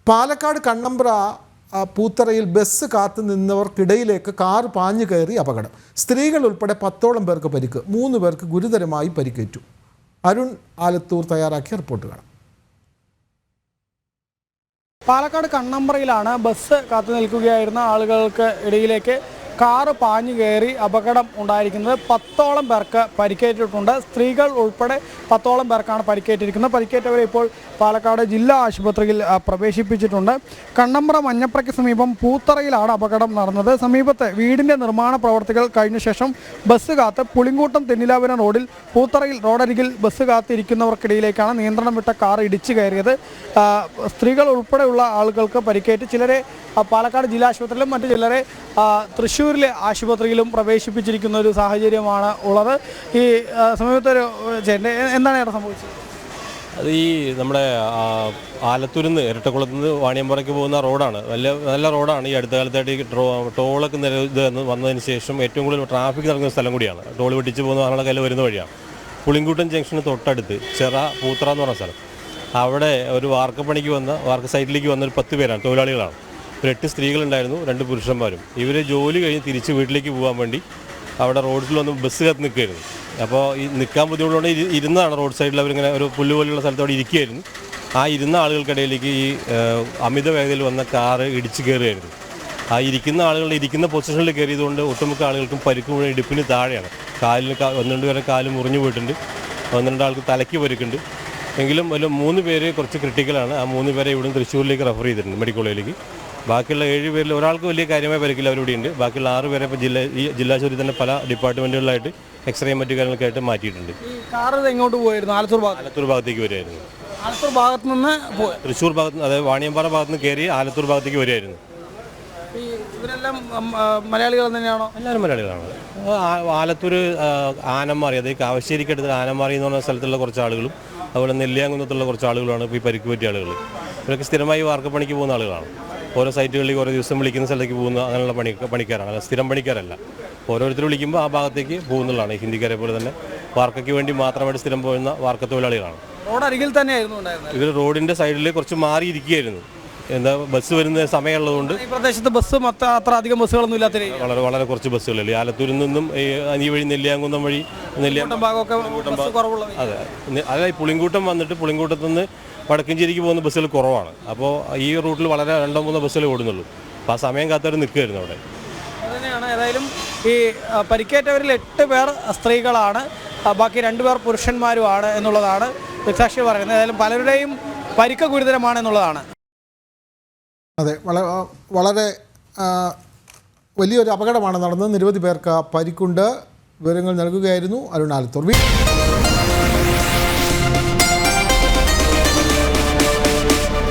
Palakkad Kannambra പൂത്തറയിൽ bus കാത്തു നിന്നവർക്കിടയിലേക്ക് car പാഞ്ഞു കയറി അപകടം. സ്ത്രീകൾ ഉൾപ്പെടെ 10ഓളം പേർക്ക് പരിക്ക്, 3 പേർക്ക് ഗുരുതരമായി പരിക്കേറ്റു. അരുൺ ആലത്തൂർ തയ്യാറാക്കിയ റിപ്പോർട്ട് കാണാം. പാലക്കാട് കണ്ണമ്പ്രയിലാണ് ബസ് കാത്തു നിൽക്കുകയായിരുന്ന ആളുകൾക്ക് ഇടയിലേക്ക് കാറ് പാഞ്ഞു കയറി അപകടം ഉണ്ടായിരിക്കുന്നത്. 10ഓളം പേർക്ക് പരിക്കേറ്റിട്ടുണ്ട്. സ്ത്രീകൾ ഉൾപ്പെടെ 10ഓളം പേർക്കാണ് പരിക്കേറ്റിരിക്കുന്നത്. പരിക്കേറ്റവരെ ഇപ്പോൾ പാലക്കാട് ജില്ലാ ആശുപത്രിയിൽ പ്രവേശിപ്പിച്ചിട്ടുണ്ട്. കണ്ണമ്പ്ര മഞ്ഞപ്രയ്ക്ക് സമീപം പൂത്തറയിലാണ് അപകടം നടന്നത്. സമീപത്തെ വീടിൻ്റെ നിർമ്മാണ പ്രവർത്തികൾ കഴിഞ്ഞ ശേഷം ബസ് കാത്ത് പുളിങ്കൂട്ടം തെന്നിലാപുരം റോഡിൽ പൂത്തറയിൽ റോഡരികിൽ ബസ് കാത്തിരിക്കുന്നവർക്കിടയിലേക്കാണ് നിയന്ത്രണം വിട്ട കാർ ഇടിച്ചു കയറിയത്. സ്ത്രീകൾ ഉൾപ്പെടെയുള്ള ആളുകൾക്ക് പരിക്കേറ്റ് ചിലരെ പാലക്കാട് ജില്ലാ ആശുപത്രിയിലും മറ്റു ചിലരെ തൃശ്ശൂരിലെ ആശുപത്രിയിലും പ്രവേശിപ്പിച്ചിരിക്കുന്ന ഒരു സാഹചര്യമാണ് ഉള്ളത്. ഈ സമീപത്തൊരു എന്താണ് ഇവിടെ സംഭവിച്ചത്? അത് ഈ നമ്മുടെ ആലത്തൂരിൽ നിന്ന് ഇരട്ടക്കുളത്ത് നിന്ന് വാണിയമ്പുറയ്ക്ക് പോകുന്ന റോഡാണ്. നല്ല റോഡാണ്. ഈ അടുത്ത കാലത്തായിട്ട് ഈ ടോളൊക്കെ വന്നതിന് ശേഷം ഏറ്റവും കൂടുതൽ ട്രാഫിക് നടക്കുന്ന സ്ഥലം കൂടിയാണ്. ടോൾ വെട്ടിച്ച് പോകുന്ന വാഹനങ്ങളുടെ കയ്യിൽ വരുന്ന വഴിയാണ്. പുളിങ്കൂട്ടൻ ജംഗ്ഷന് തൊട്ടടുത്ത് പൂത്തറ എന്ന് പറഞ്ഞ സ്ഥലം. അവിടെ ഒരു വാർക്ക് സൈറ്റിലേക്ക് വന്ന ഒരു 10 പേരാണ്, തൊഴിലാളികളാണ്. ഒരു 8 സ്ത്രീകളുണ്ടായിരുന്നു, 2 പുരുഷന്മാരും. ഇവർ ജോലി കഴിഞ്ഞ് തിരിച്ച് വീട്ടിലേക്ക് പോകാൻ വേണ്ടി അവിടെ റോഡിൽ വന്ന് ബസ് കാത്ത് നിൽക്കുകയായിരുന്നു. അപ്പോൾ ഈ നിൽക്കാൻ ബുദ്ധിമുട്ടുകൊണ്ട് ഇരുന്നതാണ് റോഡ് സൈഡിൽ. അവരിങ്ങനെ ഒരു പുല്ല് പോലുള്ള സ്ഥലത്തോടെ ഇരിക്കുകയായിരുന്നു. ആ ഇരുന്ന ആളുകൾക്കിടയിലേക്ക് ഈ അമിത വേഗതയിൽ വന്ന കാറ് ഇടിച്ച് കയറുകയായിരുന്നു. ആ ഇരിക്കുന്ന ആളുകളുടെ ഇരിക്കുന്ന പൊസിഷനിൽ കയറിയതുകൊണ്ട് ഒട്ടുമുക്ക ആളുകൾക്കും പരിക്ക് മുഴുവൻ ഇടുപ്പിന് താഴെയാണ്. കാലിന് 1-2 പേരെ കാല് മുറിഞ്ഞു പോയിട്ടുണ്ട്. 1-2 ആൾക്ക് തലയ്ക്ക് പരിക്കുണ്ട്. എങ്കിലും ഒരു 3 പേര് കുറച്ച് ക്രിട്ടിക്കലാണ്. ആ 3 പേരെ ഇവിടുന്ന് തൃശ്ശൂരിലേക്ക് റെഫർ ചെയ്തിട്ടുണ്ട്, മെഡിക്കൽ കോളേജിലേക്ക്. ബാക്കിയുള്ള 7 പേരിൽ ഒരാൾക്ക് വലിയ കാര്യമായ പരിക്കില്ല, അവരിവിടെയുണ്ട്. ബാക്കിയുള്ള 6 പേരെ ഇപ്പോൾ ജില്ലാശുപത്രിയിൽ തന്നെ പല ഡിപ്പാർട്ട്മെൻറ്റുകളിലായിട്ട് എക്സ്റേയും മറ്റു കാര്യങ്ങളൊക്കെയായിട്ട് മാറ്റിയിട്ടുണ്ട്. കാറ് എങ്ങോട്ട് പോയിരുന്നു? ആലത്തൂർ ഭാഗത്തേക്ക് വരുമായിരുന്നു. ആലത്തൂർ ഭാഗത്ത് നിന്ന് തൃശ്ശൂർ ഭാഗത്ത്, അതായത് വാണിയമ്പാറ ഭാഗത്ത് നിന്ന് കയറി ആലത്തൂർ ഭാഗത്തേക്ക് വരുമായിരുന്നു. ഇവരെല്ലാം മലയാളികൾ തന്നെയാണോ? എല്ലാവരും മലയാളികളാണ്. ആലത്തൂർ ആനമാറി, അതായത് കാവശ്ശേരിക്കടുത്ത് ആനമാറി എന്ന് പറഞ്ഞ സ്ഥലത്തുള്ള കുറച്ച് ആളുകളും അതുപോലെ നെല്ലിയാങ്കുന്നത്തുള്ള കുറച്ച് ആളുകളാണ് ഇപ്പോൾ ഈ പരിക്ക് പറ്റിയ ആളുകൾ. ഇവരൊക്കെ സ്ഥിരമായി വാർക്കപ്പണിക്ക് പോകുന്ന ആളുകളാണ്. ഓരോ സൈറ്റുകളിലേക്ക് ഓരോ ദിവസം വിളിക്കുന്ന സ്ഥലത്തേക്ക് പോകുന്ന അങ്ങനെയുള്ള പണിക്കാരാണ്, അല്ല സ്ഥിരം പണിക്കാരല്ല. ഓരോരുത്തർ വിളിക്കുമ്പോൾ ആ ഭാഗത്തേക്ക് പോകുന്നതാണ്. ഹിന്ദിക്കാരെ പോലെ തന്നെ വാർക്കയ്ക്ക് വേണ്ടി മാത്രമായിട്ട് സ്ഥിരം പോകുന്ന വാർക്ക തൊഴിലാളികളാണ്. റോഡരികിൽ തന്നെയായിരുന്നു ഉണ്ടായിരുന്നത്. ഇവർ റോഡിൻ്റെ സൈഡിൽ കുറച്ച് മാറിയിരിക്കുകയായിരുന്നു. ബസ് വരുന്ന സമയമുള്ളതുകൊണ്ട് ഈ പ്രദേശത്ത് ബസ് അത്ര അധികം ബസ്സുകളൊന്നും ഇല്ലാത്ത വളരെ കുറച്ച് ബസ്സുകളില്ല. ഈ ആലത്തൂരിൽ നിന്നും ഈ വഴി നെല്ലിയാങ്കുന്നം വഴി അതെ, അതായത് പുളിങ്കൂട്ടം വന്നിട്ട് പുളിങ്കൂട്ടത്തു നിന്ന് വടക്കഞ്ചേരിക്ക് പോകുന്ന ബസ്സുകൾ കുറവാണ്. അപ്പോൾ ഈ റൂട്ടിൽ വളരെ 2-3 ബസ്സുകൾ ഓടുന്നുള്ളൂ. അപ്പോൾ ആ സമയം കാത്തവർ നിൽക്കുമായിരുന്നു അവിടെ. അതുതന്നെയാണ്. ഏതായാലും ഈ പരിക്കേറ്റവരിൽ 8 പേർ സ്ത്രീകളാണ്, ബാക്കി 2 പേർ പുരുഷന്മാരുമാണ് എന്നുള്ളതാണ് ദൃക്സാക്ഷി പറയുന്നത്. ഏതായാലും പലരുടെയും പരിക്ക് ഗുരുതരമാണ് എന്നുള്ളതാണ്. അതെ, വളരെ വലിയൊരു അപകടമാണ് നടന്നത്. നിരവധി പേർക്ക് പരിക്കുണ്ട്. വിവരങ്ങൾ നൽകുകയായിരുന്നു അരുൺ ആലത്തൂർ.